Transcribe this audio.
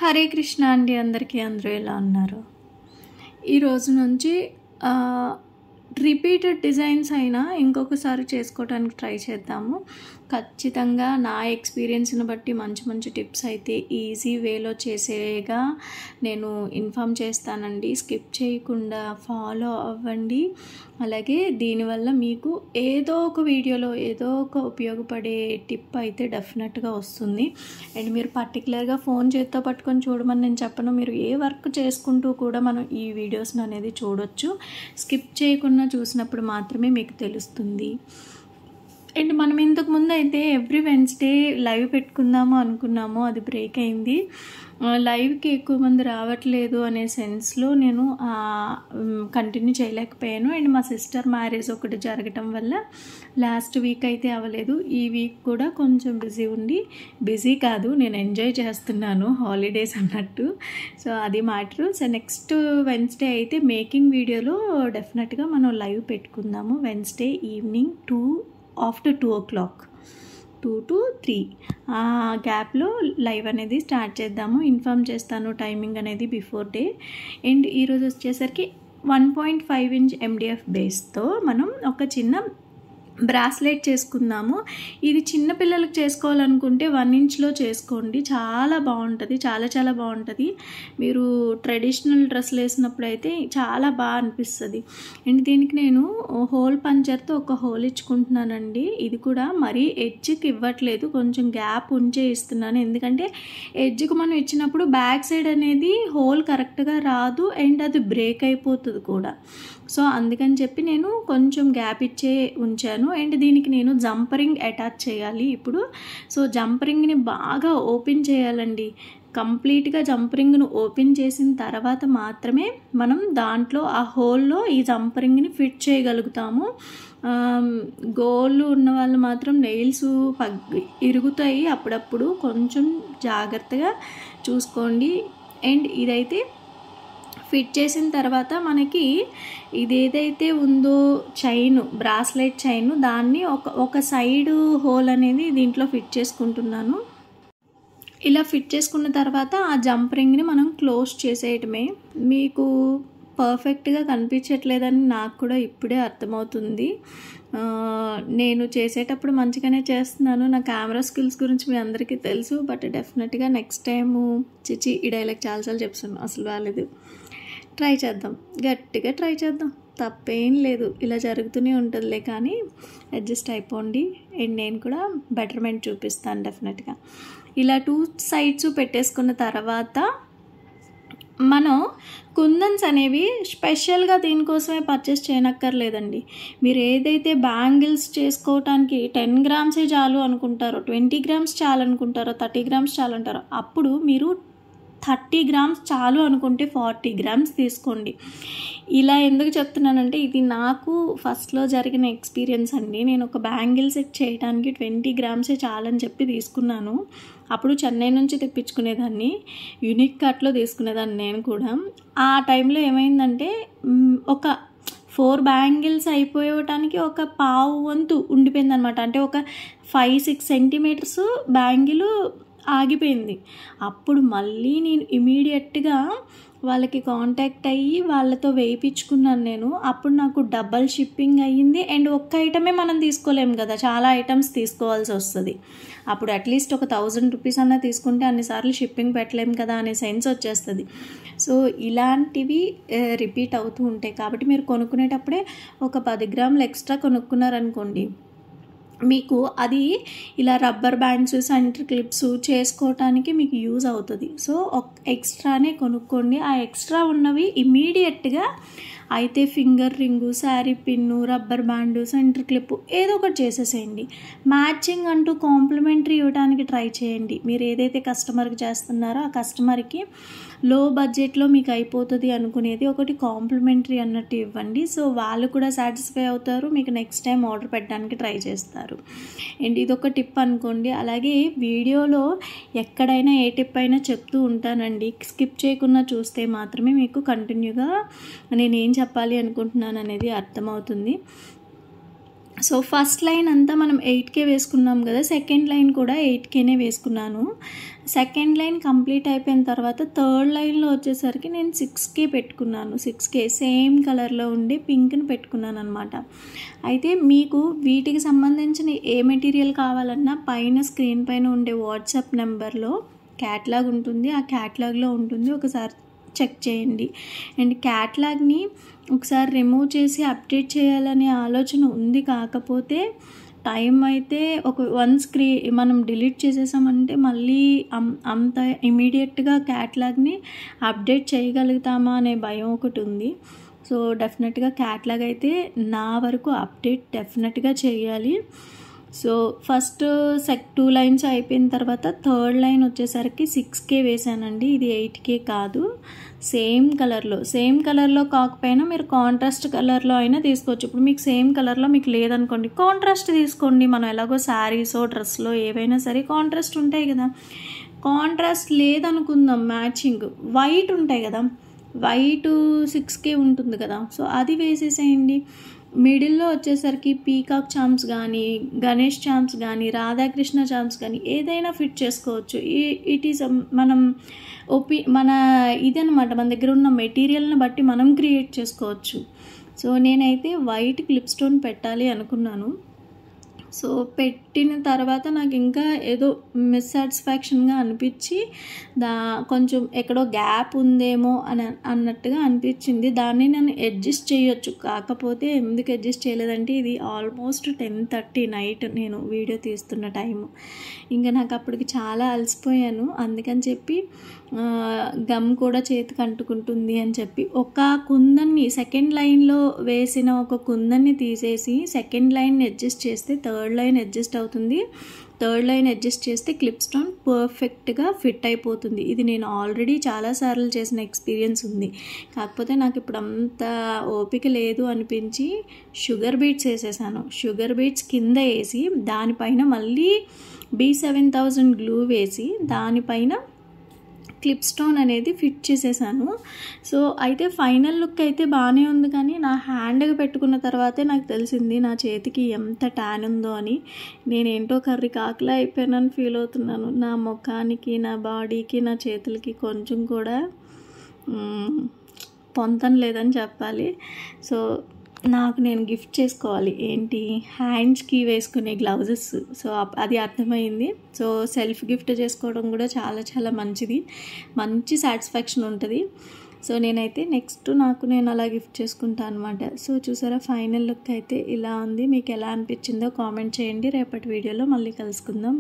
హరే కృష్ణ అండి. అందరికీ అందరూ ఎలా ఉన్నారు? ఈరోజు నుంచి రిపీటెడ్ డిజైన్స్ అయినా ఇంకొకసారి చేసుకోవడానికి ట్రై చేద్దాము. ఖచ్చితంగా నా ఎక్స్పీరియన్స్ని బట్టి మంచి మంచి టిప్స్ అయితే ఈజీ వేలో చేసేగా నేను ఇన్ఫామ్ చేస్తానండి. స్కిప్ చేయకుండా ఫాలో అవ్వండి. అలాగే దీనివల్ల మీకు ఏదో ఒక వీడియోలో ఏదో ఒక ఉపయోగపడే టిప్ అయితే డెఫినెట్గా వస్తుంది. అండ్ మీరు పర్టికులర్గా ఫోన్ చేత్తో పట్టుకొని చూడమని నేను చెప్పను. మీరు ఏ వర్క్ చేసుకుంటూ కూడా మనం ఈ వీడియోస్ని అనేది చూడొచ్చు. స్కిప్ చేయకుండా చూసినప్పుడు మాత్రమే మీకు తెలుస్తుంది. అండ్ మనం ఇంతకు ముందు అయితే ఎవ్రీ వెన్స్డే లైవ్ పెట్టుకుందాము అనుకున్నాము. అది బ్రేక్ అయింది. లైవ్కి ఎక్కువ మంది రావట్లేదు అనే సెన్స్లో నేను కంటిన్యూ చేయలేకపోయాను. అండ్ మా సిస్టర్ మ్యారేజ్ ఒకటి జరగటం వల్ల లాస్ట్ వీక్ అయితే అవ్వలేదు. ఈ వీక్ కూడా కొంచెం బిజీ కాదు, నేను ఎంజాయ్ చేస్తున్నాను హాలిడేస్ అన్నట్టు. సో అది మ్యాటర్. సో నెక్స్ట్ వెన్స్డే అయితే మేకింగ్ వీడియోలో డెఫినెట్గా మనం లైవ్ పెట్టుకుందాము. Wednesday evening after 2 o'clock 2 to 3 ఆ గ్యాప్లో లైవ్ అనేది స్టార్ట్ చేద్దాము. ఇన్ఫామ్ చేస్తాను టైమింగ్ అనేది బిఫోర్ డే. అండ్ ఈరోజు వచ్చేసరికి 1.5 inch MDF బేస్తో మనం ఒక చిన్న బ్రాస్లెట్ చేసుకుందాము. ఇది చిన్నపిల్లలకు చేసుకోవాలనుకుంటే 1 inchలో చేసుకోండి. చాలా బాగుంటుంది, చాలా బాగుంటుంది. మీరు ట్రెడిషనల్ డ్రెస్సులు వేసినప్పుడు అయితే చాలా బాగా అనిపిస్తుంది. అండ్ దీనికి నేను హోల్ పంచర్తో ఒక హోల్ ఇచ్చుకుంటున్నానండి. ఇది కూడా మరీ ఎడ్జ్కి ఇవ్వట్లేదు, కొంచెం గ్యాప్ ఉంచే ఇస్తున్నాను. ఎందుకంటే ఎడ్జ్కి మనం ఇచ్చినప్పుడు బ్యాక్ సైడ్ అనేది హోల్ కరెక్ట్గా రాదు అండ్ అది బ్రేక్ అయిపోతుంది కూడా. సో అందుకని చెప్పి నేను కొంచెం గ్యాప్ ఇచ్చే ఉంచాను. అండ్ దీనికి నేను జంపరింగ్ అటాచ్ చేయాలి ఇప్పుడు. సో జంపరింగ్ని బాగా ఓపెన్ చేయాలండి. కంప్లీట్గా జంపరింగ్ను ఓపెన్ చేసిన తర్వాత మాత్రమే మనం దాంట్లో ఆ హోల్లో ఈ జంపరింగ్ని ఫిట్ చేయగలుగుతాము. గోళ్ళు ఉన్న వాళ్ళు మాత్రం నెయిల్స్ ఇరుగుతాయి అప్పుడప్పుడు, కొంచెం జాగ్రత్తగా చూసుకోండి. అండ్ ఇదైతే ఫిట్ చేసిన తర్వాత మనకి ఇదేదైతే ఉందో చైన్, బ్రాస్లెట్ చైన్, దాన్ని ఒక సైడ్ హోల్ అనేది దీంట్లో ఫిట్ చేసుకుంటున్నాను. ఇలా ఫిట్ చేసుకున్న తర్వాత ఆ జంప్ రింగ్ని మనం క్లోజ్ చేసేయటమే. మీకు పర్ఫెక్ట్గా కనిపించట్లేదని నాకు కూడా ఇప్పుడే అర్థమవుతుంది. నేను చేసేటప్పుడు మంచిగానే చేస్తున్నాను. నా కెమెరా స్కిల్స్ గురించి మీ అందరికీ తెలుసు. బట్ డెఫినెట్గా నెక్స్ట్ టైము ఈ డైలాగ్ చాలాసార్లు చెప్తున్నాను, అసలు బాగాలేదు. ట్రై చేద్దాం, గట్టిగా ట్రై చేద్దాం, తప్పేం లేదు. ఇలా జరుగుతూనే ఉంటుందిలే, కానీ అడ్జస్ట్ అయిపోండి. అండ్ నేను కూడా బెటర్మెంట్ చూపిస్తాను డెఫినెట్గా. ఇలా 2 sides పెట్టేసుకున్న తర్వాత మనం కుందన్స్ అనేవి స్పెషల్గా దీనికోసమే పర్చేస్ చేయనక్కర్లేదండి. మీరు ఏదైతే బ్యాంగిల్స్ చేసుకోవటానికి 10 grams చాలు అనుకుంటారో, 20 grams చాలు అనుకుంటారో, 30 grams చాలు అంటారో, అప్పుడు మీరు 30 grams చాలు అనుకుంటే 40 grams తీసుకోండి. ఇలా ఎందుకు చెప్తున్నానంటే ఇది నాకు ఫస్ట్లో జరిగిన ఎక్స్పీరియన్స్ అండి. నేను ఒక బ్యాంగిల్ సెట్ చేయడానికి 20 grams చాలని చెప్పి తీసుకున్నాను. అప్పుడు చెన్నై నుంచి తెప్పించుకునేదాన్ని, యూనిక్ కట్లో తీసుకునేదాన్ని నేను కూడా. ఆ టైంలో ఏమైందంటే ఒక 4 బ్యాంగిల్స్ అయిపోవటానికి ఒక పావు వంతు ఉండిపోయింది అనమాట. అంటే ఒక 5-6 centimeters బ్యాంగిల్ ఆగిపోయింది. అప్పుడు మళ్ళీ నేను ఇమీడియట్గా వాళ్ళకి కాంటాక్ట్ అయ్యి వాళ్ళతో వేయించుకున్నాను నేను. అప్పుడు నాకు డబల్ షిప్పింగ్ అయ్యింది. అండ్ ఒక్క ఐటమే మనం తీసుకోలేము కదా, చాలా ఐటమ్స్ తీసుకోవాల్సి వస్తుంది. అప్పుడు అట్లీస్ట్ ఒక 1000 rupees అన్నా తీసుకుంటే అన్నిసార్లు షిప్పింగ్ పెట్టలేము కదా అనే సెన్స్ వచ్చేస్తుంది. సో ఇలాంటివి రిపీట్ అవుతూ ఉంటాయి. కాబట్టి మీరు కొనుక్కునేటప్పుడే ఒక 10 grams ఎక్స్ట్రా కొనుక్కున్నారనుకోండి, మీకు అది ఇలా రబ్బర్ బ్యాండ్స్, సెంటర్ క్లిప్స్ చేసుకోవటానికి మీకు యూజ్ అవుతుంది. సో ఎక్స్ట్రానే కొనుక్కోండి. ఆ ఎక్స్ట్రా ఉన్నవి ఇమీడియట్గా అయితే finger ring, sari pin, rubber band, centre clip ఏదో ఒకటి చేసేసేయండి. మ్యాచింగ్ అంటూ కాంప్లిమెంటరీ ఇవ్వడానికి ట్రై చేయండి. మీరు ఏదైతే కస్టమర్కి చేస్తున్నారో ఆ కస్టమర్కి లో బడ్జెట్లో మీకు అయిపోతుంది అనుకునేది ఒకటి కాంప్లిమెంటరీ అన్నట్టు ఇవ్వండి. సో వాళ్ళు కూడా సాటిస్ఫై అవుతారు, మీకు నెక్స్ట్ టైం ఆర్డర్ పెట్టడానికి ట్రై చేస్తారు. అండ్ ఇదొక టిప్ అనుకోండి. అలాగే వీడియోలో ఎక్కడైనా ఏ టిప్ అయినా చెప్తూ ఉంటానండి. స్కిప్ చేయకుండా చూస్తే మాత్రమే మీకు కంటిన్యూగా నేనేం చెప్పాలి అనుకుంటున్నాను అనేది అర్థమవుతుంది. సో ఫస్ట్ లైన్ అంతా మనం 8K వేసుకున్నాం కదా, సెకండ్ లైన్ కూడా 8Kనే వేసుకున్నాను. సెకండ్ లైన్ కంప్లీట్ అయిపోయిన తర్వాత థర్డ్ లైన్లో వచ్చేసరికి నేను 6K పెట్టుకున్నాను. 6K సేమ్ కలర్లో ఉండి పింక్ని పెట్టుకున్నాను అనమాట. అయితే మీకు వీటికి సంబంధించిన ఏ మెటీరియల్ కావాలన్నా పైన స్క్రీన్ పైన ఉండే వాట్సాప్ నెంబర్లో క్యాటలాగ్ ఉంటుంది, ఆ క్యాటలాగ్లో ఉంటుంది, ఒకసారి చెక్ చేయండి. అండ్ క్యాటలాగ్ని ఒకసారి రిమూవ్ చేసి అప్డేట్ చేయాలనే ఆలోచన ఉంది, కాకపోతే టైం అయితే వన్స్ మనం డిలీట్ చేసేసామంటే మళ్ళీ అంత ఇమీడియట్గా క్యాటలాగ్ని అప్డేట్ చేయగలుగుతామా అనే భయం ఒకటి ఉంది. సో డెఫినెట్గా క్యాటలాగ్ అయితే నా వరకు అప్డేట్ డెఫినెట్గా చేయాలి. సో ఫస్ట్ 2 లైన్స్ అయిపోయిన తర్వాత థర్డ్ లైన్ వచ్చేసరికి 6K వేసానండి. ఇది 8K కాదు. సేమ్ కలర్లో కాకపోయినా మీరు కాంట్రాస్ట్ కలర్లో అయినా తీసుకోవచ్చు. ఇప్పుడు మీకు సేమ్ కలర్లో మీకు లేదనుకోండి, కాంట్రాస్ట్ తీసుకోండి. మనం ఎలాగో శారీసో డ్రెస్లో ఏవైనా సరే కాంట్రాస్ట్ ఉంటాయి కదా. కాంట్రాస్ట్ లేదనుకుందాం, మ్యాచింగ్ వైట్ ఉంటాయి కదా, వైట్ 6K ఉంటుంది కదా, సో అది వేసేసేయండి. మిడిల్లో వచ్చేసరికి పీకాక్ చామ్స్ కానీ, గణేష్ చామ్స్ కానీ, రాధాకృష్ణ చామ్స్ కానీ ఏదైనా ఫిట్ చేసుకోవచ్చు. ఇట్ ఈస్ మన ఇదనమాట, మన దగ్గర ఉన్న మెటీరియల్ని బట్టి మనం క్రియేట్ చేసుకోవచ్చు. సో నేనైతే వైట్ క్లిప్ స్టోన్ పెట్టాలి అనుకున్నాను. సో పెట్టిన తర్వాత నాకు ఇంకా ఏదో మిస్సాటిస్ఫాక్షన్గా అనిపించి కొంచెం ఎక్కడో గ్యాప్ ఉందేమో అన్నట్టుగా అనిపించింది. దాన్ని నేను అడ్జస్ట్ చేయొచ్చు, కాకపోతే ఎందుకు అడ్జస్ట్ చేయలేదంటే ఇది ఆల్మోస్ట్ 10:30 నైట్ నేను వీడియో తీస్తున్న టైము. ఇంకా నాకు అప్పటికి చాలా అలసిపోయాను, అందుకని చెప్పి గమ్ కూడా చేతికి అంటుకుంటుంది అని చెప్పి ఒక కుందన్ని సెకండ్ లైన్లో వేసిన ఒక కుందన్ని తీసేసి సెకండ్ లైన్ అడ్జస్ట్ చేస్తే థర్డ్ లైన్ అడ్జస్ట్ అవుతుంది. థర్డ్ లైన్ అడ్జస్ట్ చేస్తే క్లిప్ స్టోన్ పర్ఫెక్ట్గా ఫిట్ అయిపోతుంది. ఇది నేను ఆల్రెడీ చాలాసార్లు చేసిన ఎక్స్పీరియన్స్ ఉంది, కాకపోతే నాకు ఇప్పుడు అంత ఓపిక లేదు అనిపించి షుగర్ బీట్స్ వేసేసాను. షుగర్ బీట్స్ కింద వేసి దానిపైన మళ్ళీ B7000 గ్లూ వేసి దానిపైన క్లిప్ స్టోన్ అనేది ఫిట్ చేసేసాను. సో అయితే ఫైనల్ లుక్ అయితే బాగానే ఉంది, కానీ నా హ్యాండ్గా పెట్టుకున్న తర్వాతే నాకు తెలిసింది నా చేతికి ఎంత ట్యాన్ ఉందో అని. నేనేంటో కర్రీ కాకలా అయిపోయానని ఫీల్ అవుతున్నాను. నా ముఖానికి, నా బాడీకి, నా చేతులకి కొంచెం కూడా పొంతం లేదని చెప్పాలి. సో నాకు నేను గిఫ్ట్ చేసుకోవాలి, ఏంటి హ్యాండ్స్కి వేసుకునే గ్లౌజెస్. సో అది అర్థమైంది. సో సెల్ఫ్ గిఫ్ట్ చేసుకోవడం కూడా చాలా చాలా మంచిది, మంచి సాటిస్ఫాక్షన్ ఉంటుంది. సో నేనైతే నెక్స్ట్ నేను అలా గిఫ్ట్ చేసుకుంటాను అనమాట. సో చూసారా, ఫైనల్ లుక్ అయితే ఇలా ఉంది. మీకు ఎలా అనిపించిందో కామెంట్ చేయండి. రేపటి వీడియోలో మళ్ళీ కలుసుకుందాం.